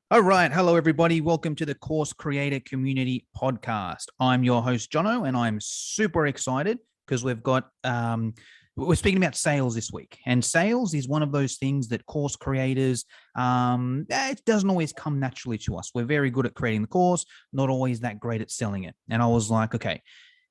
All right. Hello, everybody. Welcome to the Course Creator Community Podcast. I'm your host, Jono, and I'm super excited because we're speaking about sales this week. And sales is one of those things that course creators, it doesn't always come naturally to us. We're very good at creating the course, not always that great at selling it. And I was like, okay,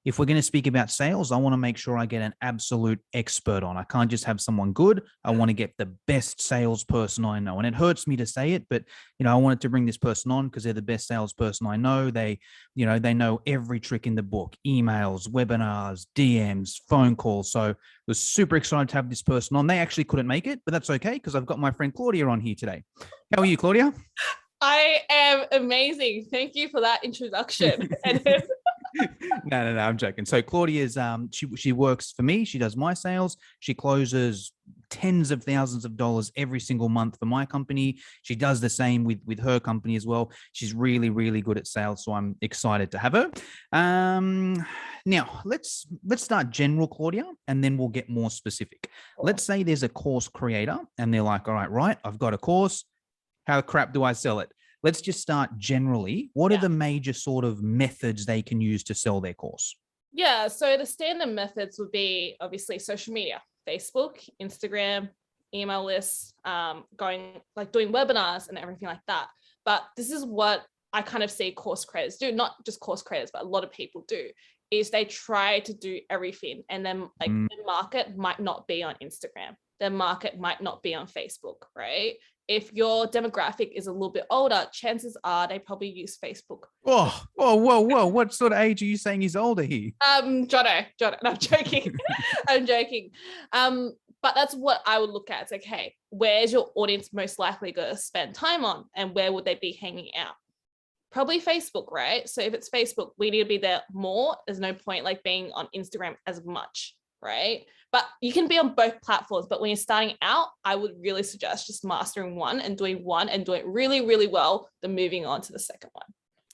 if we're going to speak about sales, I want to make sure I get an absolute expert on. I can't just have someone good. I want to get the best salesperson I know. And it hurts me to say it, but I wanted to bring this person on because they're the best salesperson I know. They know every trick in the book: emails, webinars, DMs, phone calls. So I was super excited to have this person on. They actually couldn't make it, but that's okay because I've got my friend Claudia on here today. How are you, Claudia? I am amazing. Thank you for that introduction. No, I'm joking. So Claudia's she works for me. She does my sales. She closes tens of thousands of dollars every single month for my company. She does the same with her company as well. She's really, really good at sales. So I'm excited to have her. Now let's start general, Claudia, and then we'll get more specific. Let's say there's a course creator and they're like, all right, I've got a course. How crap do I sell it? Let's just start generally. What are the major sort of methods they can use to sell their course? Yeah, so the standard methods would be obviously social media, Facebook, Instagram, email lists, doing webinars and everything like that. But this is what I kind of see course creators do, not just course creators, but a lot of people do, is they try to do everything. And then the market might not be on Instagram. Their market might not be on Facebook, right? If your demographic is a little bit older, chances are they probably use Facebook. Whoa. What sort of age are you saying is older here? Jono. No, I'm joking. I'm joking. But that's what I would look at. It's like, hey, where's your audience most likely going to spend time on? And where would they be hanging out? Probably Facebook, right? So if it's Facebook, we need to be there more. There's no point being on Instagram as much, right? But you can be on both platforms. But when you're starting out, I would really suggest just mastering one and doing it really, really well, then moving on to the second one.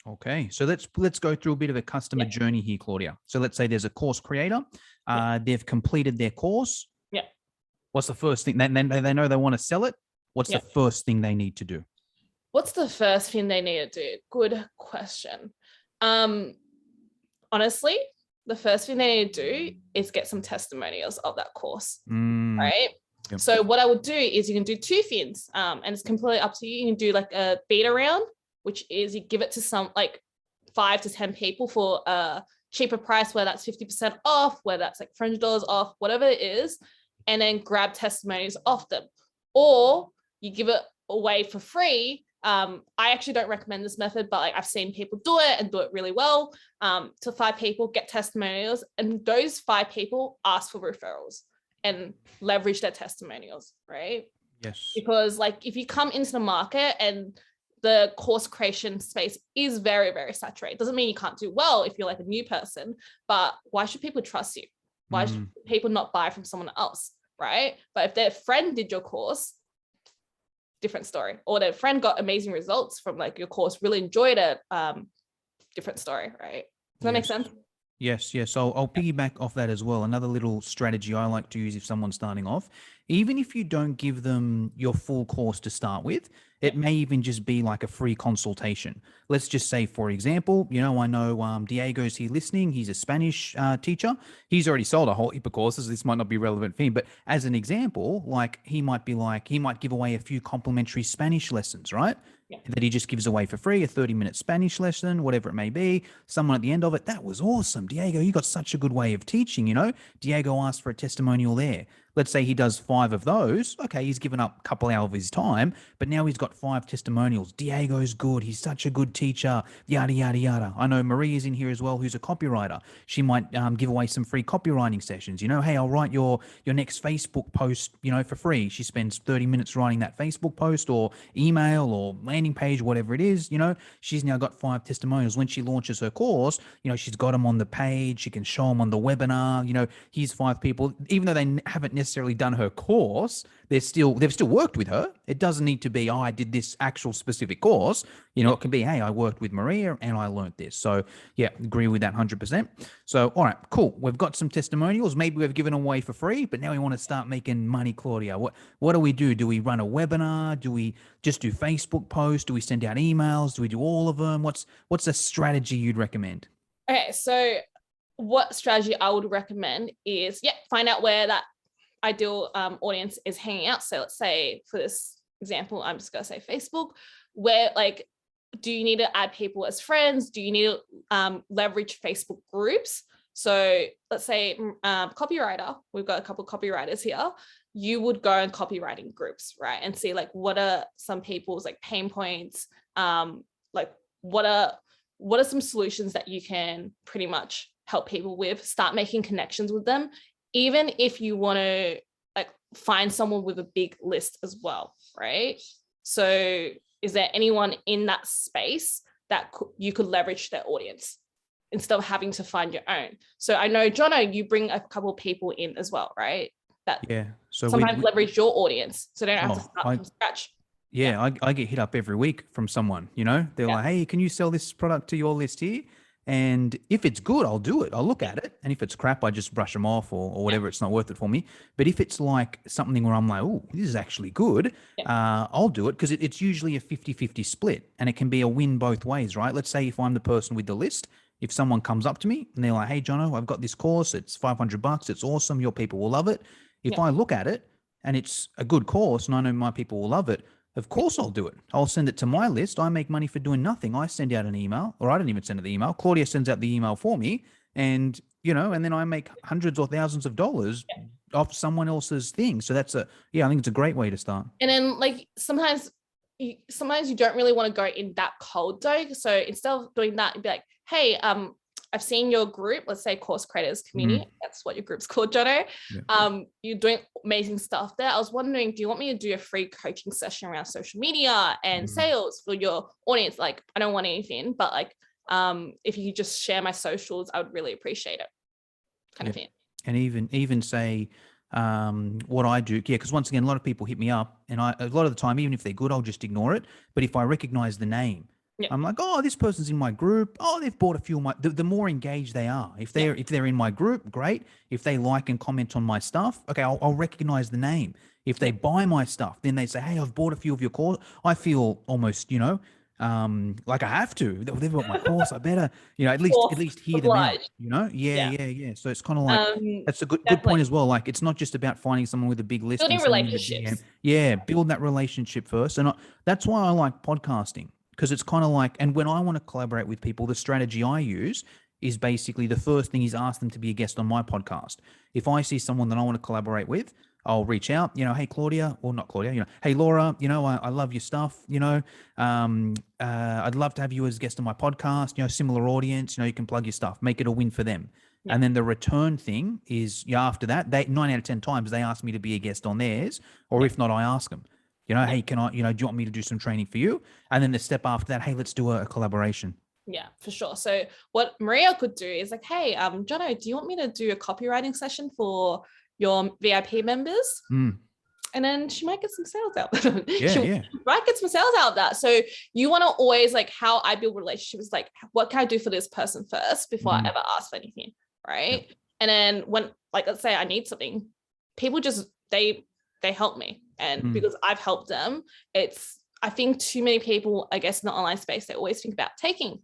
Okay, so let's go through a bit of a customer journey here, Claudia. So let's say there's a course creator. They've completed their course. Yeah. What's the first thing? Then they know they want to sell it. What's the first thing they need to do? What's the first thing they need to do? Good question. Honestly, the first thing they need to do is get some testimonials of that course, right? Yep. So what I would do is you can do two things, and it's completely up to you. You can do a beta round, which is you give it to some 5 to 10 people for a cheaper price, whether that's 50% off, whether that's $400 off, whatever it is, and then grab testimonials off them. Or you give it away for free. I actually don't recommend this method, but I've seen people do it and do it really well. To 5 people, get testimonials, and those 5 people ask for referrals and leverage their testimonials, right? Yes. Because if you come into the market and the course creation space is very, very saturated, doesn't mean you can't do well if you're a new person, but why should people trust you? Why should people not buy from someone else, right? But if their friend did your course, different story. Or their friend got amazing results from your course, really enjoyed it, different story, right? Does that make sense? Yes. I'll piggyback off that as well. Another little strategy I like to use if someone's starting off, even if you don't give them your full course to start with, it may even just be a free consultation. Let's just say, for example, I know Diego's here listening. He's a Spanish teacher. He's already sold a whole heap of courses. This might not be relevant for him, but as an example, he might give away a few complimentary Spanish lessons, right? Yeah. That he just gives away for free, a 30-minute Spanish lesson, whatever it may be. Someone at the end of it, that was awesome. Diego, you got such a good way of teaching, Diego asked for a testimonial there. Let's say he does 5 of those. Okay, he's given up a couple hours of his time, but now he's got 5 testimonials. Diego's good. He's such a good teacher, yada, yada, yada. I know Maria's in here as well, who's a copywriter. She might give away some free copywriting sessions. Hey, I'll write your next Facebook post, for free. She spends 30 minutes writing that Facebook post or email or landing page, whatever it is. She's now got 5 testimonials. When she launches her course, she's got them on the page. She can show them on the webinar. Here's 5 people, even though they haven't necessarily done her course, they've still worked with her. It doesn't need to be, oh, I did this actual specific course. You know, it can be, hey, I worked with Maria and I learned this. So yeah, agree with that 100%. So, all right, cool. We've got some testimonials. Maybe we've given away for free, but now we want to start making money, Claudia. What do we do? Do we run a webinar? Do we just do Facebook posts? Do we send out emails? Do we do all of them? What's a strategy you'd recommend? Okay, so what strategy I would recommend is, find out where that ideal audience is hanging out. So let's say for this example, I'm just going to say Facebook, where like, do you need to add people as friends? Do you need to leverage Facebook groups? So let's say copywriter, we've got a couple of copywriters here. You would go in copywriting groups, right? And see like, what are some people's like pain points? Like what are some solutions that you can pretty much help people with? Start making connections with them, even if you want to like find someone with a big list as well, right? So is there anyone in that space that you could leverage their audience instead of having to find your own? So I know, Jono, you bring a couple of people in as well, right? That so sometimes leverage your audience, so they don't have to start from scratch. Yeah, I get hit up every week from someone, you know, they're like, hey, can you sell this product to your list here? And if it's good, I'll do it. I'll look at it. And if it's crap, I just brush them off or whatever. It's not worth it for me. But if it's like something where I'm like, oh, this is actually good, I'll do it, because it's usually a 50-50 split, and it can be a win both ways, right? Let's say if I'm the person with the list, if someone comes up to me and they're like, hey, Jono, I've got this course. It's $500. It's awesome. Your people will love it. If I look at it and it's a good course and I know my people will love it, of course I'll do it. I'll send it to my list. I make money for doing nothing. I send out an email, or I don't even send out the email. Claudia sends out the email for me, and you know, and then I make hundreds or thousands of dollars off someone else's thing. So that's I think it's a great way to start. And then like sometimes you don't really want to go in that cold though. So instead of doing that, you'd be like, hey, I've seen your group, let's say Course Creators Community. That's what your group's called, Jono. You're doing amazing stuff there. I was wondering, do you want me to do a free coaching session around social media and sales for your audience? Like, I don't want anything, but like, if you could just share my socials, I would really appreciate it, kind of thing. And even say what I do, because once again, a lot of people hit me up, and a lot of the time, even if they're good, I'll just ignore it. But if I recognize the name, I'm like, oh, this person's in my group. Oh, they've bought a few of my. The more engaged they are, if they're in my group, great. If they like and comment on my stuff, okay, I'll recognize the name. If they buy my stuff, then they say, hey, I've bought a few of your course. I feel almost, like I have to. They've bought my course. I better, at least hear them out. Yeah. So it's kind of like that's a good point as well. Like, it's not just about finding someone with a big list. Building relationships. Build that relationship first, and that's why I like podcasting. Because it's kind of like, and when I want to collaborate with people, the strategy I use is basically the first thing is ask them to be a guest on my podcast. If I see someone that I want to collaborate with, I'll reach out, hey, Claudia, or not Claudia, hey, Laura, I love your stuff, I'd love to have you as a guest on my podcast, similar audience, you can plug your stuff, make it a win for them. Yeah. And then the return thing is, after that, 9 out of 10 times they ask me to be a guest on theirs, or if not, I ask them. Hey, can I, do you want me to do some training for you? And then the step after that, hey, let's do a collaboration. Yeah, for sure. So what Maria could do is like, hey, Jono, do you want me to do a copywriting session for your VIP members? And then she might get some sales out. She might get some sales out of that. So you want to always, like, how I build relationships, like, what can I do for this person first before I ever ask for anything, right? Yep. And then when, like, let's say I need something, people just, they help me. And because I've helped them, I think too many people, I guess, in the online space, they always think about taking,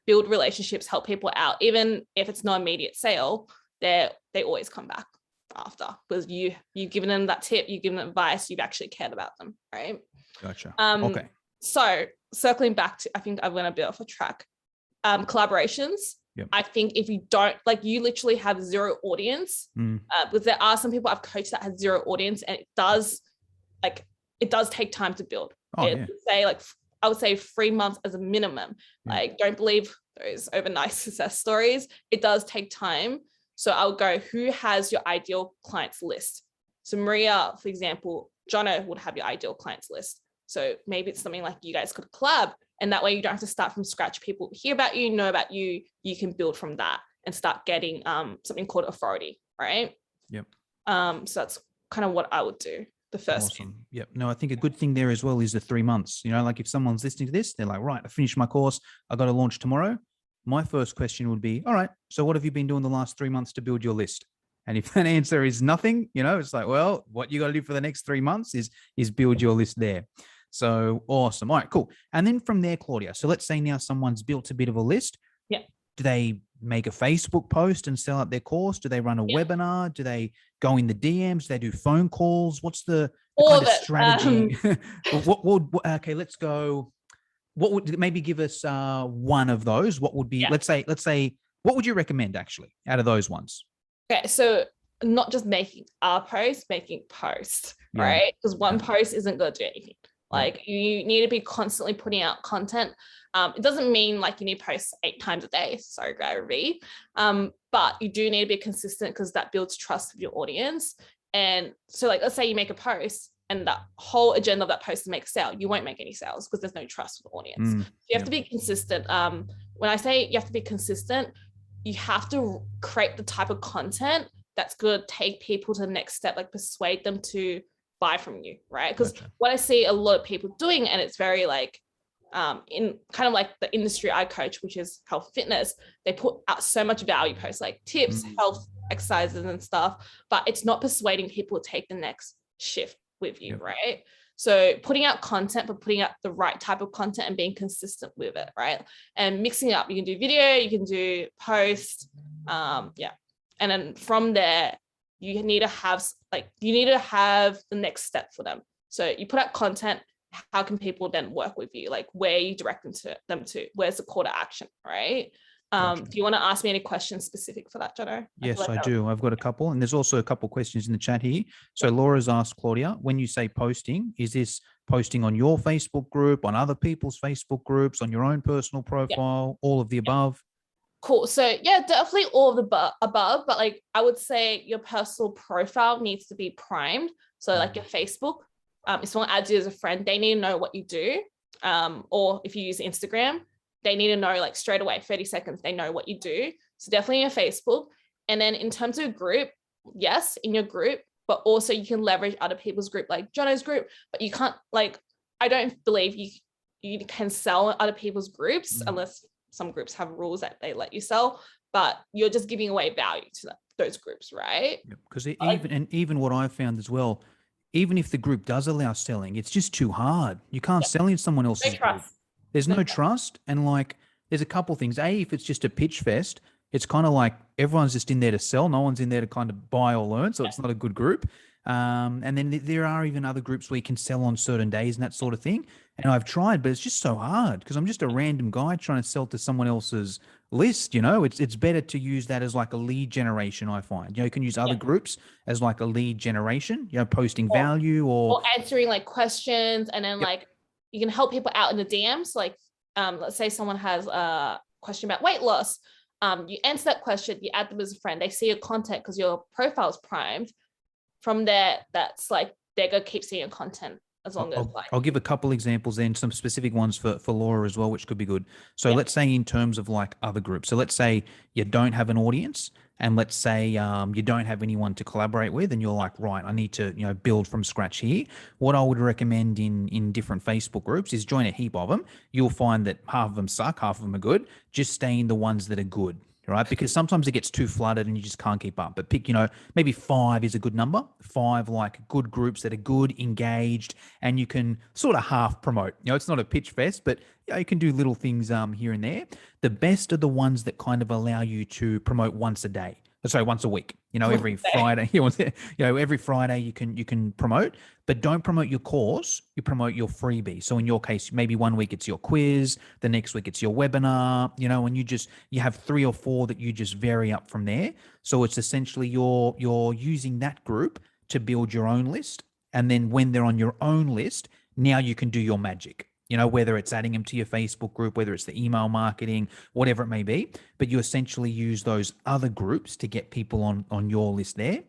build relationships, help people out. Even if it's not immediate sale, they always come back after, because you've given them that tip, you've given them advice, you've actually cared about them, right? Gotcha. Okay. So circling back to, I think I'm going to be off a track. Collaborations. Yep. I think if you don't, like, you literally have zero audience, because there are some people I've coached that have zero audience, and it does take time to build. I would say 3 months as a minimum. Like, don't believe those overnight success stories. It does take time. So I'll go, who has your ideal clients list? So Maria, for example, Jono would have your ideal clients list. So maybe it's something like you guys could collab, and that way you don't have to start from scratch. People hear about you, know about you, you can build from that and start getting something called authority, right? Yep. So that's kind of what I would do. The first. Awesome. Yep. No, I think a good thing there as well is the 3 months. You know, like if someone's listening to this, they're like, right, I finished my course. I got to launch tomorrow. My first question would be, all right, so what have you been doing the last 3 months to build your list? And if that answer is nothing, you know, it's like, well, what you got to do for the next 3 months is build your list there. So awesome. All right, cool. And then from there, Claudia, so let's say now someone's built a bit of a list. Yeah. Do they make a Facebook post and sell out their course? Do they run a webinar? Do they go in the DMs? Do they do phone calls? What's the kind of strategy? Okay, let's go. What would maybe give us one of those? What would be, let's say, what would you recommend actually out of those ones? Okay, so not just making a post, making posts, right? Because one post isn't going to do anything. Like you need to be constantly putting out content. It doesn't mean like you need to post 8 times a day. Sorry, Gary. But you do need to be consistent because that builds trust with your audience. And so like, let's say you make a post and that whole agenda of that post is to make a sale. You won't make any sales because there's no trust with the audience. You have to be consistent. When I say you have to be consistent, you have to create the type of content that's going to take people to the next step, like persuade them to buy from you, right? Because what I see a lot of people doing, and it's very like, in kind of like the industry I coach, which is health fitness, they put out so much value posts like tips, health exercises and stuff, but it's not persuading people to take the next shift with you, right? So putting out content, but putting out the right type of content and being consistent with it, right? And mixing it up. You can do video, you can do post, and then from there, you need to have the next step for them. So you put out content. How can people then work with you? Like where are you directing them to? Where's the call to action, right? Do you want to ask me any questions specific for that, Jono? Yes, I do. I've got a couple, and there's also a couple questions in the chat here. So Laura's asked, Claudia, when you say posting, is this posting on your Facebook group, on other people's Facebook groups, on your own personal profile, all of the above? Cool. So yeah, definitely all of the above, but like I would say your personal profile needs to be primed. So like your Facebook, if someone adds you as a friend, they need to know what you do. Or if you use Instagram, they need to know like straight away, 30 seconds, they know what you do. So definitely your Facebook. And then in terms of group, yes, in your group, but also you can leverage other people's group, like Jono's group, but you can't like, I don't believe you can sell other people's groups unless some groups have rules that they let you sell, but you're just giving away value to those groups, right? Because even what I've found as well, even if the group does allow selling, it's just too hard. You can't sell in someone else's group. There's no trust. And like, there's a couple things. If it's just a pitch fest, it's kind of like everyone's just in there to sell. No one's in there to kind of buy or learn. So it's not a good group. And then there are even other groups where you can sell on certain days and that sort of thing. And I've tried, but it's just so hard because I'm just a random guy trying to sell to someone else's list. You know, it's better to use that as like a lead generation, I find. You know, you can use other groups as like a lead generation, you know, posting value or answering like questions. And then like you can help people out in the DMs. Like, let's say someone has a question about weight loss. You answer that question, you add them as a friend. They see your content because your profile is primed. From there, that's like they're gonna keep seeing your content as long as like. I'll give a couple examples then, some specific ones for Laura as well, which could be good. So let's say in terms of like other groups. So let's say you don't have an audience, and let's say you don't have anyone to collaborate with, and you're like, right, I need to build from scratch here. What I would recommend in different Facebook groups is join a heap of them. You'll find that half of them suck, half of them are good. Just stay in the ones that are good. Right? Because sometimes it gets too flooded and you just can't keep up. But pick, maybe 5 is a good number. 5 like good groups that are good, engaged, and you can sort of half promote. It's not a pitch fest, but you can do little things here and there. The best are the ones that kind of allow you to promote once a day. Sorry, once a week. Every Friday. Every Friday you can promote, but don't promote your course. You promote your freebie. So in your case, maybe one week it's your quiz, the next week it's your webinar. And you have 3 or 4 that you just vary up from there. So it's essentially you're using that group to build your own list, and then when they're on your own list, now you can do your magic. Whether it's adding them to your Facebook group, whether it's the email marketing, whatever it may be, but you essentially use those other groups to get people on your list there.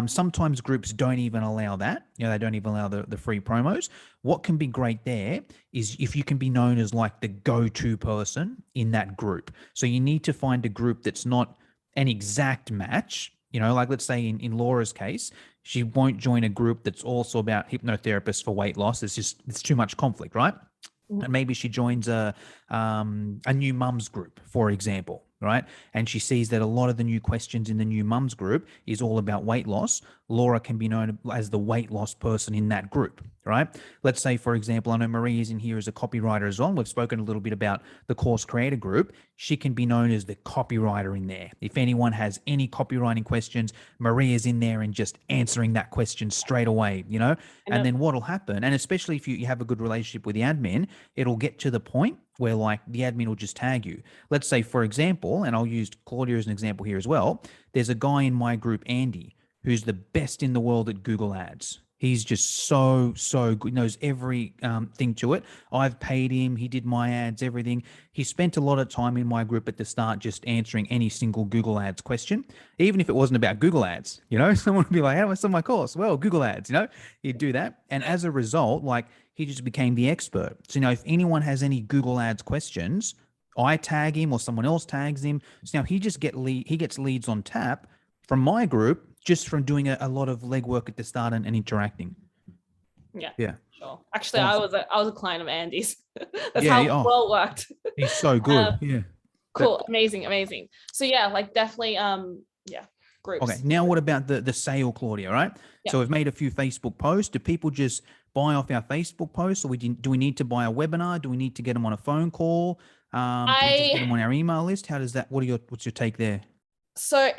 Sometimes groups don't even allow that. They don't even allow the free promos. What can be great there is if you can be known as like the go-to person in that group. So you need to find a group that's not an exact match. You know, like let's say in Laura's case, she won't join a group that's also about hypnotherapists for weight loss. It's too much conflict, right? And maybe she joins a new mums group, for example, right? And she sees that a lot of the new questions in the new mums group is all about weight loss. Laura can be known as the weight loss person in that group, right? Let's say, for example, I know Marie is in here as a copywriter as well. We've spoken a little bit about the course creator group. She can be known as the copywriter in there. If anyone has any copywriting questions, Marie is in there and just answering that question straight away, you know? And then what'll happen, and especially if you have a good relationship with the admin, it'll get to the point where like the admin will just tag you. Let's say, for example, and I'll use Claudia as an example here as well. There's a guy in my group, Andy, who's the best in the world at Google Ads. He's just so good, knows every thing to it. I've paid him. He did my ads, everything. He spent a lot of time in my group at the start just answering any single Google Ads question, even if it wasn't about Google Ads. You know, someone would be like, how do I sell my course? Well, Google Ads, you know, he'd do that. And as a result, like he just became the expert. So, you know, if anyone has any Google Ads questions, I tag him or someone else tags him. So now he gets leads on tap from my group just from doing a lot of legwork at the start and interacting. Yeah. Sure. Actually, awesome. I was a client of Andy's. That's how well it worked. He's so good. Cool. Amazing. So yeah, like definitely groups. Okay. Now what about the sale, Claudia, right? Yep. So we've made a few Facebook posts. Do people just buy off our Facebook posts, or do we need to buy a webinar? Do we need to get them on a phone call? Do we just get them on our email list? How does that, what's your take there? So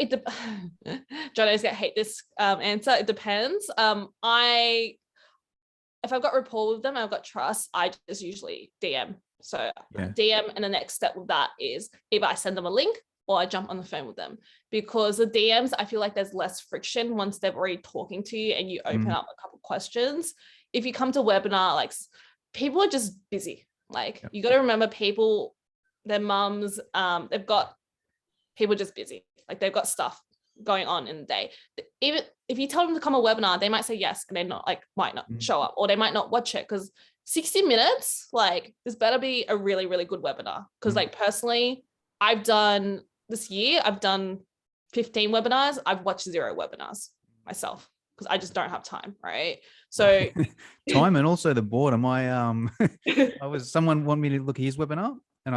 Jono's gonna hate this answer. It depends. If I've got rapport with them, I've got trust, I just usually DM. So DM, and the next step with that is either I send them a link or I jump on the phone with them, because the DMs, I feel like there's less friction once they're already talking to you and you open up a couple questions. If you come to webinar, like people are just busy. Like you got to remember, people, their mums, they've got people just busy. Like they've got stuff going on in the day. Even if you tell them to come a webinar, they might say yes, and they might not show up, or they might not watch it, because 60 minutes, like this better be a really, really good webinar. Because like personally, this year, I've done 15 webinars. I've watched 0 webinars myself because I just don't have time. Right. So time, and also the boredom. Someone wanted me to look at his webinar, and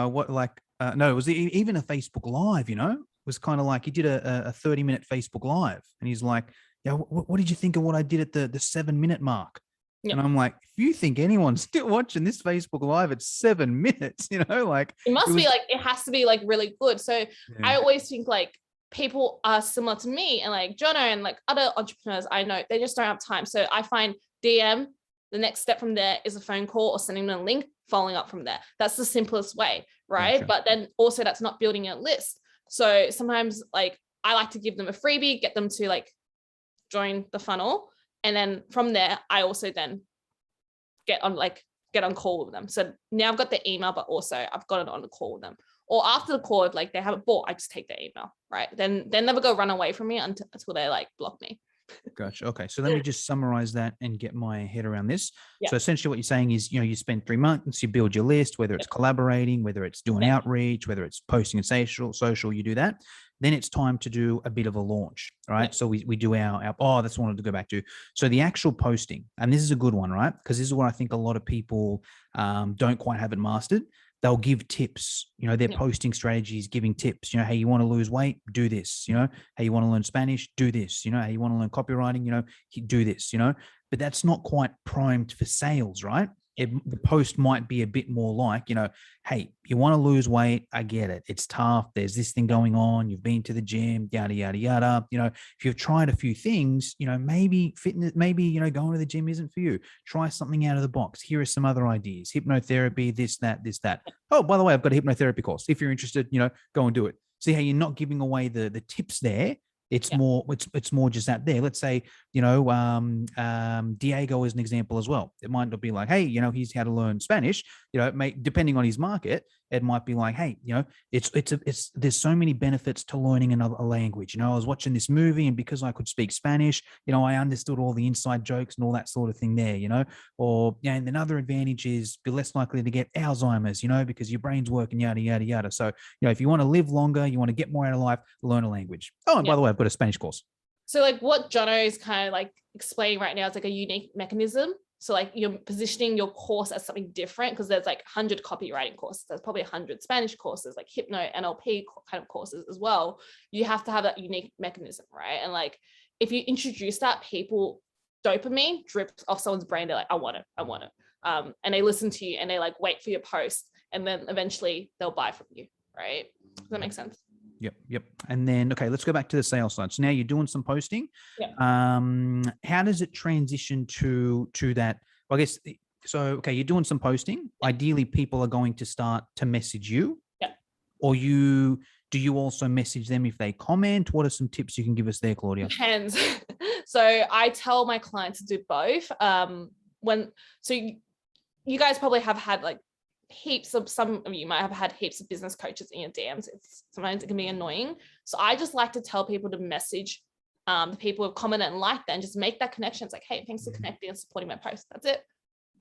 no, it was even a Facebook Live, you know. Was kind of like he did a 30-minute Facebook Live, and he's like, yeah, what did you think of what I did at the 7-minute mark? Yep. And I'm like, if you think anyone's still watching this Facebook Live at 7 minutes, you know, like it has to be like really good. So I always think like people are similar to me, and like Jono and like other entrepreneurs I know, they just don't have time. So I find DM, the next step from there is a phone call or sending them a link, following up from there. That's the simplest way, right? Gotcha. But then also that's not building a list. So sometimes like I like to give them a freebie, get them to like join the funnel. And then from there, I also then get on call with them. So now I've got the email, but also I've got it on the call with them. Or after the call, if like they haven't bought, I just take their email, right? Then they're never go run away from me until they like block me. Gotcha. Okay. So let me just summarize that and get my head around this. So essentially what you're saying is, you know, you spend 3 months, you build your list, whether it's collaborating, whether it's doing outreach, whether it's posting in social, you do that. Then it's time to do a bit of a launch, right? So we do that's what I wanted to go back to. So the actual posting, and this is a good one, right? Because this is what I think a lot of people don't quite have it mastered. They'll give tips, you know, their posting strategies, giving tips, you know, hey, you want to lose weight, do this, you know, hey, you want to learn Spanish, do this, you know, hey, you want to learn copywriting, you know, do this, you know, but that's not quite primed for sales, right? The post might be a bit more like, you know, hey, you want to lose weight. I get it. It's tough. There's this thing going on. You've been to the gym, yada, yada, yada. You know, if you've tried a few things, you know, maybe fitness, you know, going to the gym isn't for you. Try something out of the box. Here are some other ideas. Hypnotherapy, this, that. Oh, by the way, I've got a hypnotherapy course. If you're interested, you know, go and do it. See how you're not giving away the tips there. It's more just that there. Let's say, you know, Diego is an example as well. It might not be like, hey, you know, he's how to learn Spanish, you know, depending on his market, it might be like, hey, you know, there's so many benefits to learning another language. You know, I was watching this movie, and because I could speak Spanish, you know, I understood all the inside jokes and all that sort of thing there, you know, or, yeah, and another advantage is you're less likely to get Alzheimer's, you know, because your brain's working, yada, yada, yada. So, you know, if you want to live longer, you want to get more out of life, learn a language. Oh, and by the way, I've got a Spanish course. So like what Jono is kind of like explaining right now is like a unique mechanism. So like you're positioning your course as something different, because there's like 100 copywriting courses. There's probably 100 Spanish courses, like hypno, NLP kind of courses as well. You have to have that unique mechanism, right? And like if you introduce that, people, dopamine drips off someone's brain. They're like, I want it. And they listen to you and they like wait for your post, and then eventually they'll buy from you, right? Does that make sense? Yep. And then, okay, let's go back to the sales side. So now you're doing some posting. Yeah. How does it transition to that? Well, I guess, so, okay, you're doing some posting. Yeah. Ideally, people are going to start to message you. Yeah. Or do you also message them if they comment? What are some tips you can give us there, Claudia? Depends. So I tell my clients to do both. You guys probably have had like some of you might have had heaps of business coaches in your DMs. Sometimes it can be annoying. So I just like to tell people to message the people who have commented and liked that, and just make that connection. It's like, hey, thanks for connecting and supporting my post. That's it.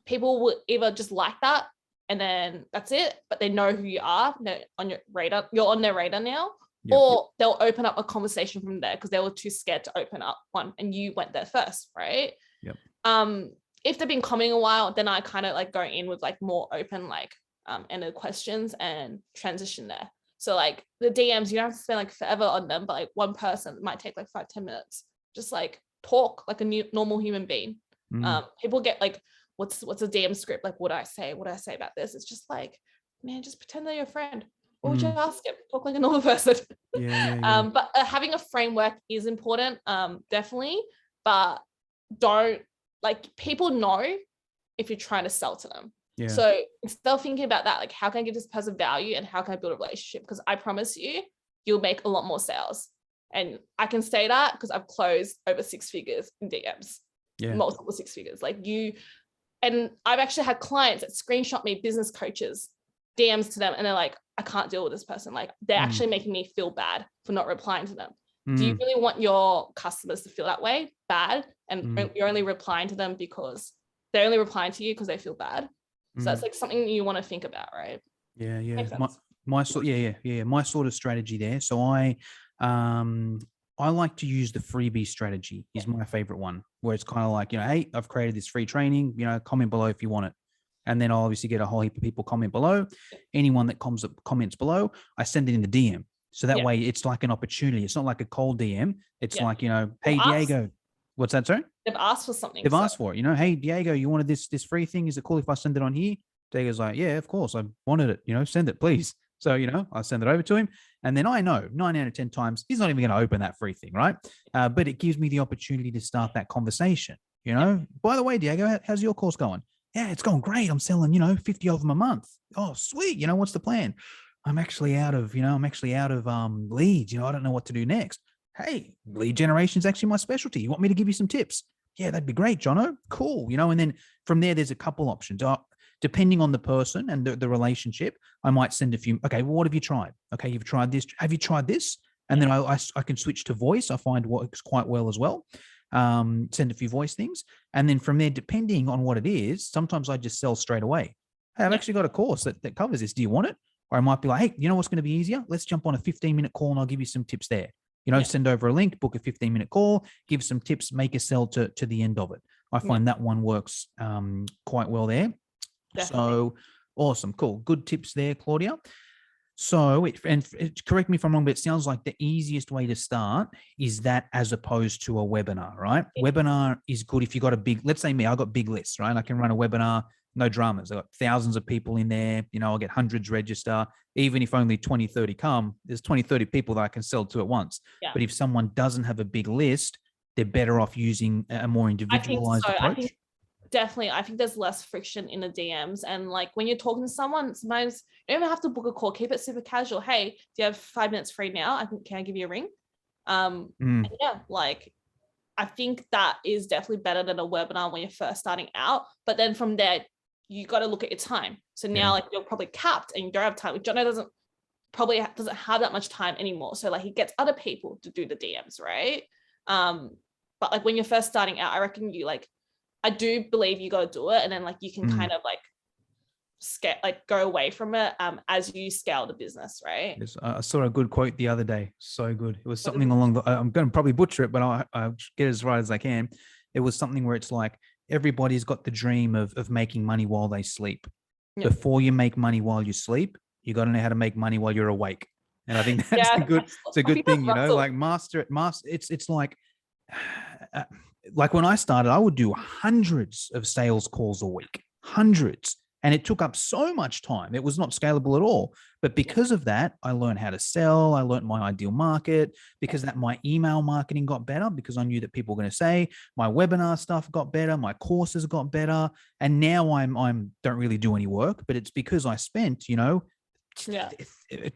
People will either just like that and then that's it, but they know who you are. They're on your radar. You're on their radar now. Yep. Or they'll open up a conversation from there because they were too scared to open up one, and you went there first, right? Yep. If they've been commenting a while, then I kind of like go in with like more open, like ended questions and transition there. So like the DMs, you don't have to spend like forever on them, but like one person might take like 5-10 minutes. Just like talk like a normal human being. People get like, what's a DM script? Like, what do I say? What do I say about this? It's just like, man, just pretend they're your friend. What would you ask him? Talk like a normal person. Yeah. But having a framework is important, definitely. But don't, like, people know if you're trying to sell to them. Yeah. So instead of thinking about that, like, how can I give this person value and how can I build a relationship? Because I promise you'll make a lot more sales. And I can say that because I've closed over 6 figures in DMs, multiple 6 figures. And I've actually had clients that screenshot me, business coaches, DMs to them, and they're like, I can't deal with this person. Like, they're actually making me feel bad for not replying to them. Do you really want your customers to feel that way, bad, and you're only replying to them because they're only replying to you because they feel bad? So that's like something you want to think about, right? Yeah. My sort of strategy there. So I like to use the freebie strategy. Is my favorite one, where it's kind of like, hey, I've created this free training, comment below if you want it. And then I'll obviously get a whole heap of people comment below. Anyone that comments below, I send it in the DM. So that way it's like an opportunity. It's not like a cold DM. It's like, hey, Diego, what's that, sorry? They've asked for something. They've asked for it, hey, Diego, you wanted this free thing? Is it cool if I send it on here? Diego's like, yeah, of course. I wanted it, send it, please. So, I send it over to him. And then I know 9 out of 10 times, he's not even going to open that free thing, right? But it gives me the opportunity to start that conversation, By the way, Diego, how's your course going? Yeah, it's going great. I'm selling, 50 of them a month. Oh, sweet. What's the plan? I'm actually out of leads. I don't know what to do next. Hey, lead generation is actually my specialty. You want me to give you some tips? Yeah, that'd be great, Jono. Cool. And then from there, there's a couple options. Depending on the person and the relationship, I might send a few. Okay, well, what have you tried? Okay, you've tried this. Have you tried this? And then I can switch to voice. I find works quite well as well. Send a few voice things. And then from there, depending on what it is, sometimes I just sell straight away. Hey, I've actually got a course that covers this. Do you want it? Or I might be like, hey, you know what's going to be easier? Let's jump on a 15-minute call and I'll give you some tips there. Send over a link, book a 15-minute call, give some tips, make a sell to the end of it. I find that one works quite well there. Definitely. So awesome. Cool. Good tips there, Claudia. So, correct me if I'm wrong, but it sounds like the easiest way to start is that, as opposed to a webinar, right? Yeah. Webinar is good if you got let's say me, I got big lists, right? I can run a webinar, no dramas. I got thousands of people in there. I'll get hundreds register. Even if only 20, 30 come, there's 20, 30 people that I can sell to at once. Yeah. But if someone doesn't have a big list, they're better off using a more individualized approach. Definitely. I think there's less friction in the DMs. And like when you're talking to someone, sometimes you don't even have to book a call. Keep it super casual. Hey, do you have 5 minutes free now? Can I give you a ring? I think that is definitely better than a webinar when you're first starting out. But then from there, you got to look at your time. So now like you're probably capped and you don't have time. Jono doesn't have that much time anymore. So like he gets other people to do the DMs, right? But like when you're first starting out, I reckon I do believe you got to do it. And then like you can kind of like go away from it as you scale the business, right? Yes, I saw a good quote the other day. So good. It was something along the, I'm going to probably butcher it, but I'll get as right as I can. It was something where it's like, everybody's got the dream of making money while they sleep. Yep. Before you make money while you sleep, you got to know how to make money while you're awake. And I think that's it's a good thing, you know, like master it. It's like when I started, I would do hundreds of sales calls a week, hundreds. And it took up so much time. It was not scalable at all. But because of that, I learned how to sell. I learned my ideal market. Because that, my email marketing got better because I knew that people were going to say, my webinar stuff got better. My courses got better. And now I'm don't really do any work, but it's because I spent, you know,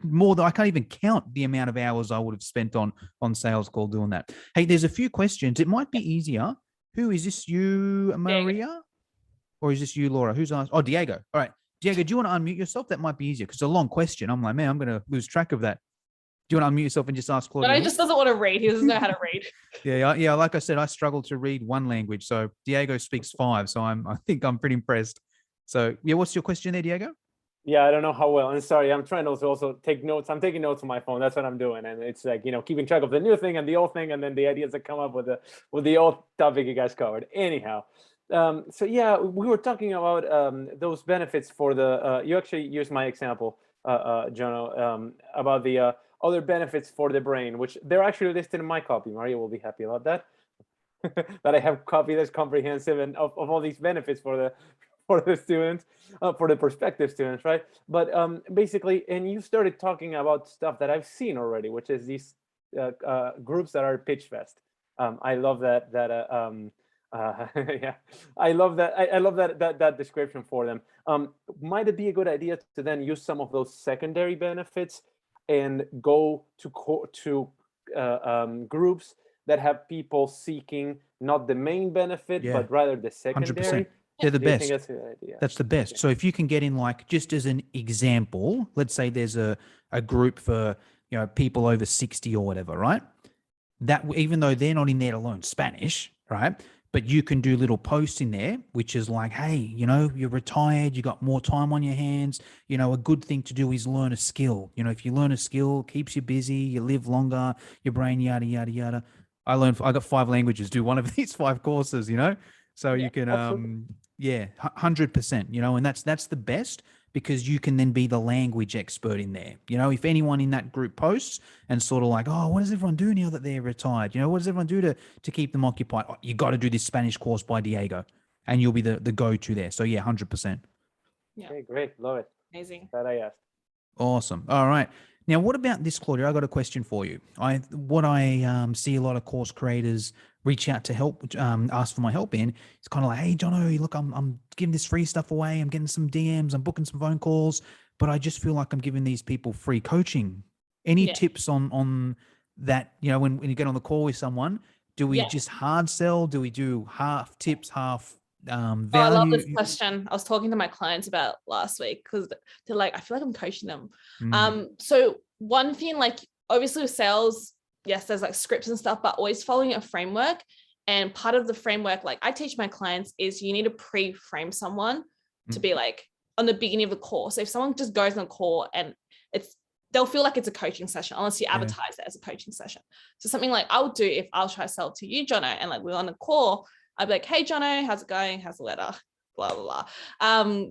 more than I can't even count the amount of hours I would have spent on sales call doing that. Hey, there's a few questions. It might be easier. Who is this? You, Maria? Or is this you, Laura? Who's asked? Oh, Diego. All right. Diego, do you want to unmute yourself? That might be easier because it's a long question. I'm like, man, I'm going to lose track of that. Do you want to unmute yourself and just ask Claudia? But he just doesn't want to read. He doesn't know how to read. Yeah. Like I said, I struggle to read one language. So Diego speaks 5. So I think I'm pretty impressed. So yeah, what's your question there, Diego? Yeah, I don't know how well. And sorry, I'm trying to also take notes. I'm taking notes on my phone. That's what I'm doing. And it's like, you know, keeping track of the new thing and the old thing, and then the ideas that come up with the old topic you guys covered. Anyhow. So yeah, we were talking about those benefits for the, you actually used my example, Jono, about the other benefits for the brain, which they're actually listed in my copy. Maria will be happy about that, that I have copy that's comprehensive and of all these benefits for the students, for the prospective students, right? But basically, and you started talking about stuff that I've seen already, which is these groups that are pitch fest. I love that yeah, I love that. I love that description for them. Might it be a good idea to then use some of those secondary benefits and go to groups that have people seeking not the main benefit, but rather the secondary? 100%. They're the best. That's a good idea. That's the best. So if you can get in, like, just as an example, let's say there's a group for, you know, people over 60 or whatever, right? That, even though they're not in there to learn Spanish, right? But you can do little posts in there, which is like, hey, you know, you're retired, you got more time on your hands. You know, a good thing to do is learn a skill. You know, if you learn a skill, keeps you busy, you live longer, your brain, yada, yada, yada. I got 5 languages, do one of these 5 courses, you know? So you can, 100%, you know, and that's the best, because you can then be the language expert in there. You know, if anyone in that group posts and sort of like, oh, what does everyone do now that they're retired? You know, what does everyone do to keep them occupied? Oh, you got to do this Spanish course by Diego, and you'll be the go-to there. So yeah, 100%. Yeah. Okay, great. Love it. Amazing. That I asked. Awesome. All right. Now, what about this, Claudia? I got a question for you. I see a lot of course creators reach out to help, ask for my help in. It's kind of like, hey, Jono, look, I'm giving this free stuff away. I'm getting some DMs. I'm booking some phone calls, but I just feel like I'm giving these people free coaching. Any tips on that? You know, when you get on the call with someone, do we just hard sell? Do we do half tips, half value? Oh, I love this question. I was talking to my clients about last week because they're like, I feel like I'm coaching them. So one thing, like, obviously with sales, yes, there's like scripts and stuff, but always following a framework. And part of the framework, like I teach my clients, is you need to pre-frame someone to be like on the beginning of the call. So if someone just goes on a call and they'll feel like it's a coaching session unless you advertise it as a coaching session. So something like I would do if I'll try to sell to you, Jono, and like we're on a call, I'd be like, hey, Jono, how's it going? How's the letter? Blah, blah, blah.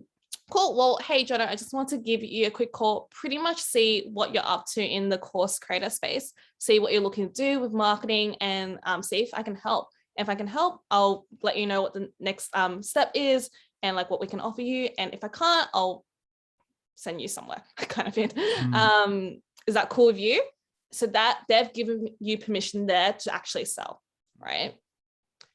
Cool. Well, hey, Jono, I just want to give you a quick call, pretty much see what you're up to in the course creator space, see what you're looking to do with marketing, and see if I can help. If I can help, I'll let you know what the next step is and like what we can offer you. And if I can't, I'll send you somewhere kind of thing. Is that cool with you? So that they've given you permission there to actually sell, right?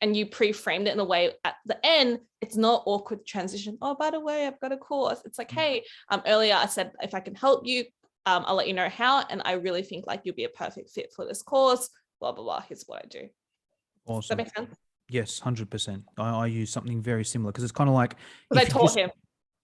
And you pre-framed it in a way at the end, it's not awkward transition. Oh, by the way, I've got a course. It's like, hey, earlier I said, if I can help you, I'll let you know how. And I really think like you'll be a perfect fit for this course, blah, blah, blah. Here's what I do. Awesome. Does that make sense? Yes, 100%. I use something very similar because it's kind of like. Because I taught him.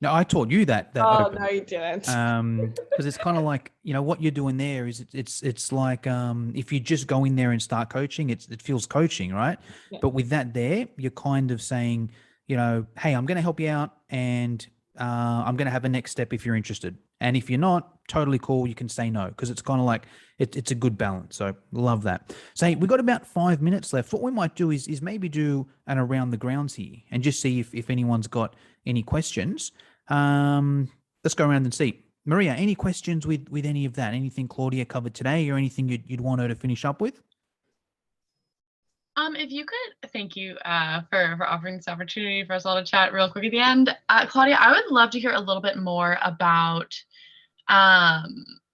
No, I taught you that. Oh, no, you didn't. Because it's kind of like, you know, what you're doing there is it's like if you just go in there and start coaching, it feels coaching, right? Yeah. But with that there, you're kind of saying, you know, hey, I'm going to help you out, and I'm going to have a next step if you're interested. And if you're not, totally cool. You can say no, because it's kind of like it's a good balance. So love that. So we've got about 5 minutes left. What we might do is maybe do an around the grounds here and just see if anyone's got any questions. Let's go around and see. Maria, any questions with any of that? Anything Claudia covered today, or anything you'd want her to finish up with? If you could, thank you for offering this opportunity for us all to chat real quick at the end. Claudia, I would love to hear a little bit more about,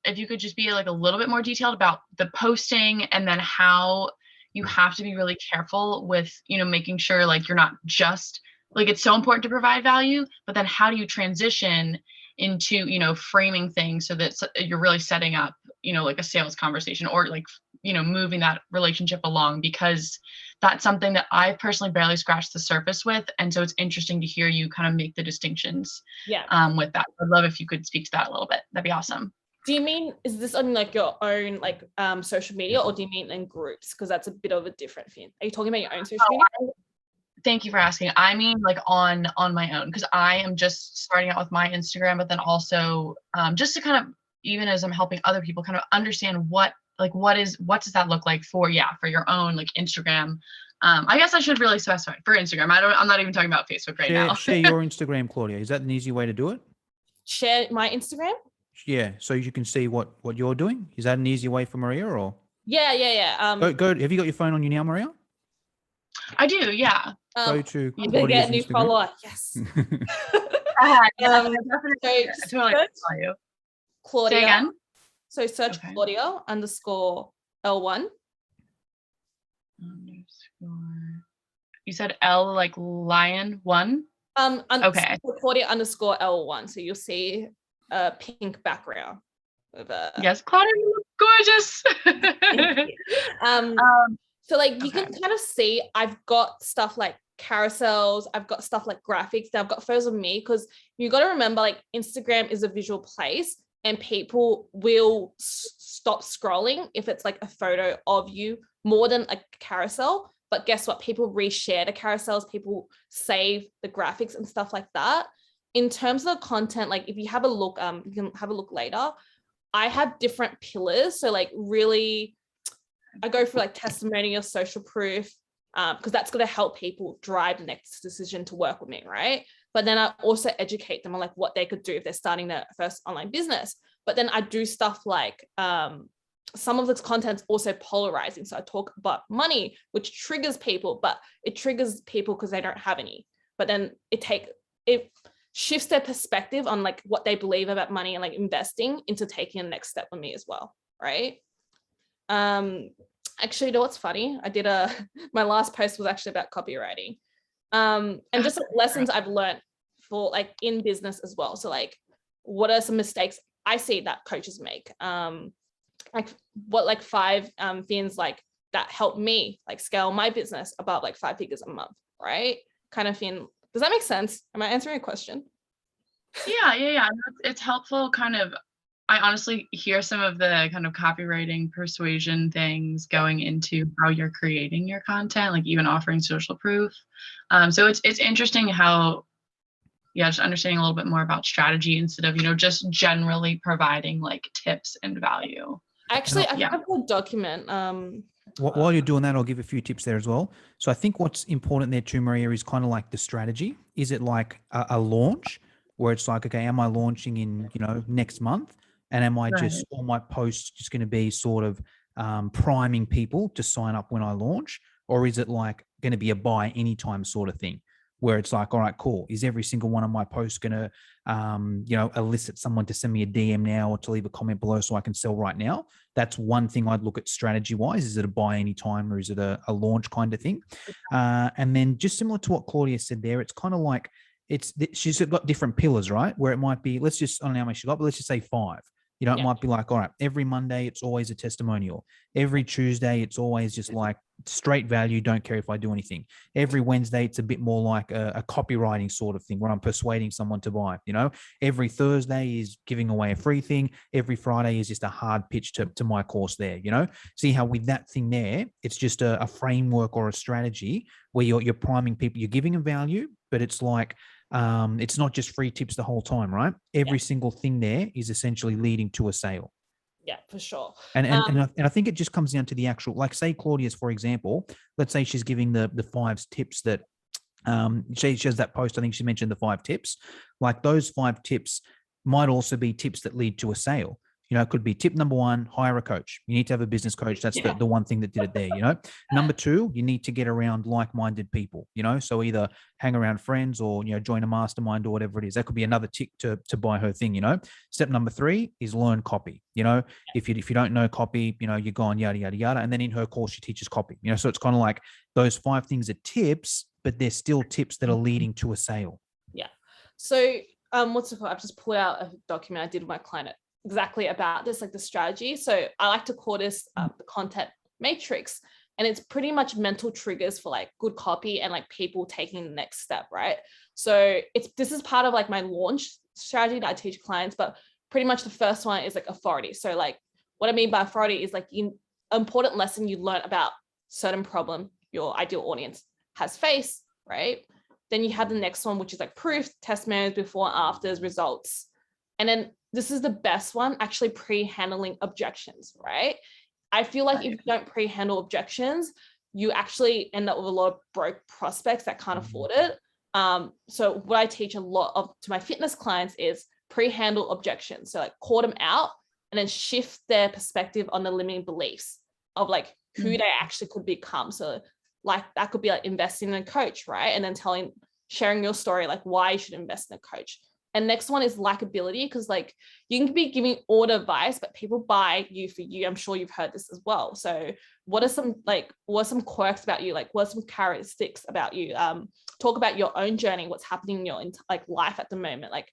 if you could just be like a little bit more detailed about the posting, and then how you have to be really careful with, making sure like you're not just like, it's so important to provide value, but then how do you transition into, framing things so that you're really setting up, like a sales conversation, or like, moving that relationship along, because that's something that I've personally barely scratched the surface with. And so it's interesting to hear you kind of make the distinctions with that. I'd love if you could speak to that a little bit. That'd be awesome. Do you mean, is this on like your own like social media, or do you mean in groups? Because that's a bit of a different thing. Are you talking about your own social media? Thank you for asking. I mean, like on my own, because I am just starting out with my Instagram, but then also just to kind of, even as I'm helping other people kind of understand what does that look like for your own like Instagram. I guess I should really specify for Instagram. I'm not even talking about Facebook now. Share your Instagram, Claudia. Is that an easy way to do it? Share my Instagram? Yeah, so you can see what you're doing. Is that an easy way for Maria, or? Yeah. Go. Have you got your phone on you now, Maria? I do, yeah. Go to I'm gonna get a new Instagram. follower. Yes. Claudia. Say again? So search Claudia _L1. You said L like lion 1? Okay. Claudia _L1. So you'll see a pink background. Yes, Claudia, you look gorgeous. So like you can kind of see I've got stuff like carousels, I've got stuff like graphics, I've got photos of me, because you got to remember like Instagram is a visual place, and people will stop scrolling if it's like a photo of you more than a carousel. But guess what? People reshare the carousels, people save the graphics and stuff like that. In terms of the content, like if you have a look, you can have a look later. I have different pillars. So like really, I go for like testimonial, social proof, because that's going to help people drive the next decision to work with me, right? But then I also educate them on like what they could do if they're starting their first online business. But then I do stuff like some of its content's also polarizing. So I talk about money, which triggers people, but it triggers people because they don't have any. But then it shifts their perspective on like what they believe about money and like investing into taking the next step with me as well, right? Actually, you know what's funny? I did my last post was actually about copywriting, and just like lessons I've learned for like in business as well. So like, what are some mistakes I see that coaches make? Like what like 5 things like that help me like scale my business above like 5 figures a month, right? Kind of thing. Does that make sense? Am I answering a question? Yeah. It's helpful kind of. I honestly hear some of the kind of copywriting persuasion things going into how you're creating your content, like even offering social proof. So it's interesting how, just understanding a little bit more about strategy instead of, just generally providing like tips and value. Actually, I have a document. While you're doing that, I'll give a few tips there as well. So I think what's important there too, Maria, is kind of like the strategy. Is it like a launch where it's like, okay, am I launching in, next month? And am I just, all my posts just going to be sort of priming people to sign up when I launch? Or is it like going to be a buy anytime sort of thing where it's like, all right, cool. Is every single one of my posts going to, elicit someone to send me a DM now or to leave a comment below so I can sell right now? That's one thing I'd look at strategy wise. Is it a buy anytime or is it a launch kind of thing? And then just similar to what Claudia said there, it's kind of like, she's got different pillars, right? Where it might be, I don't know how many she got, but let's just say 5. It might be like, all right, every Monday, it's always a testimonial. Every Tuesday, it's always just like straight value. Don't care if I do anything. Every Wednesday, it's a bit more like a copywriting sort of thing where I'm persuading someone to buy, Every Thursday is giving away a free thing. Every Friday is just a hard pitch to my course there, See how with that thing there, it's just a framework or a strategy where you're priming people, you're giving them value, but it's like, It's not just free tips the whole time, right? Every single thing there is essentially leading to a sale. Yeah, for sure. And I think it just comes down to the actual, like say Claudia's, for example, let's say she's giving the 5 tips that she has that post. I think she mentioned the 5 tips. Like those 5 tips might also be tips that lead to a sale. You know, it could be tip number 1, hire a coach. You need to have a business coach. That's the one thing that did it there, you know. Number 2, you need to get around like-minded people, you know, so either hang around friends or, you know, join a mastermind or whatever it is. That could be another tick to buy her thing, you know. Step number 3 is learn copy. You know, if you don't know copy, you know, you're going yada, yada, yada. And then in her course, she teaches copy, you know, so it's kind of like those 5 things are tips, but they're still tips that are leading to a sale. Yeah. So what's it called? I've just pulled out a document I did with my client exactly about this, like the strategy. So I like to call this the content matrix, and it's pretty much mental triggers for like good copy and like people taking the next step, right? So this is part of like my launch strategy that I teach clients, but pretty much the first one is like authority. So like what I mean by authority is like important lesson you learn about certain problem your ideal audience has faced, right? Then you have the next one, which is like proof, testimonials, before and afters, results. And then this is the best one, actually pre-handling objections, right? I feel like if you don't pre-handle objections, you actually end up with a lot of broke prospects that can't afford it. So what I teach a lot of to my fitness clients is pre-handle objections. So like call them out and then shift their perspective on the limiting beliefs of like who they actually could become. So like that could be like investing in a coach, right? And then sharing your story, like why you should invest in a coach. And next one is likability, because like you can be giving all the advice, but people buy you for you. I'm sure you've heard this as well. So what are some quirks about you? Like what are some characteristics about you? Talk about your own journey, what's happening in your like life at the moment. Like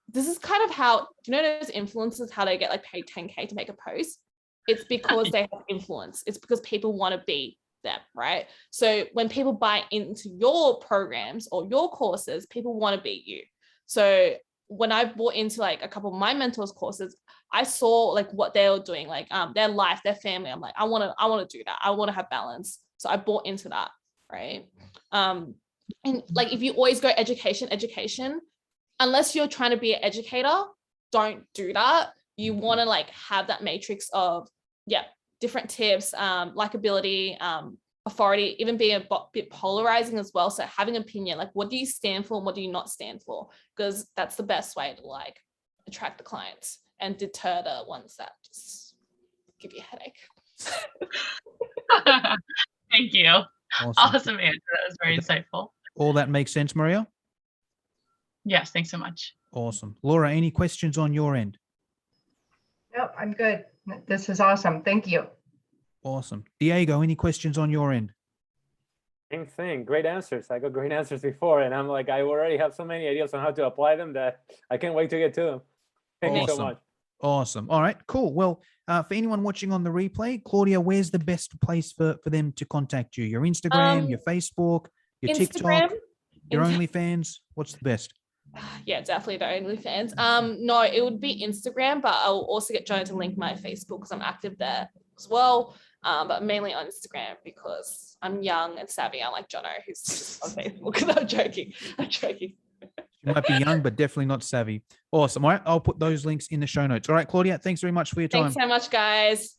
this is kind of how, do you know those influencers, how they get like paid 10K to make a post? It's because they have influence. It's because people want to be them, right? So when people buy into your programs or your courses, people want to be you. So when I bought into like a couple of my mentors courses, I saw like what they were doing, like their life, their family. I'm like, I want to do that. I want to have balance. So I bought into that, right? And like if you always go education, unless you're trying to be an educator, don't do that. You want to like have that matrix of different tips, likability, authority, even being a bit polarizing as well. So having an opinion, like what do you stand for and what do you not stand for? Because that's the best way to like attract the clients and deter the ones that just give you a headache. Thank you. Awesome answer. That was very insightful. All that makes sense, Maria? Yes, thanks so much. Awesome. Laura, any questions on your end? No, I'm good. This is awesome. Thank you. Awesome. Diego, any questions on your end? Same thing. Great answers. I got great answers before, and I'm like, I already have so many ideas on how to apply them that I can't wait to get to them. Thank you so much. Awesome. All right, cool. Well, for anyone watching on the replay, Claudia, where's the best place for them to contact you? Your Instagram, your Facebook, your Instagram, TikTok, your OnlyFans? What's the best? Yeah, definitely the OnlyFans. No, it would be Instagram, but I'll also get Jono to link my Facebook because I'm active there as well. But mainly on Instagram because I'm young and savvy. I'm like Jono, who's just on Facebook. I'm joking. You might be young, but definitely not savvy. Awesome. All right, I'll put those links in the show notes. All right, Claudia, thanks very much for your time. Thanks so much, guys.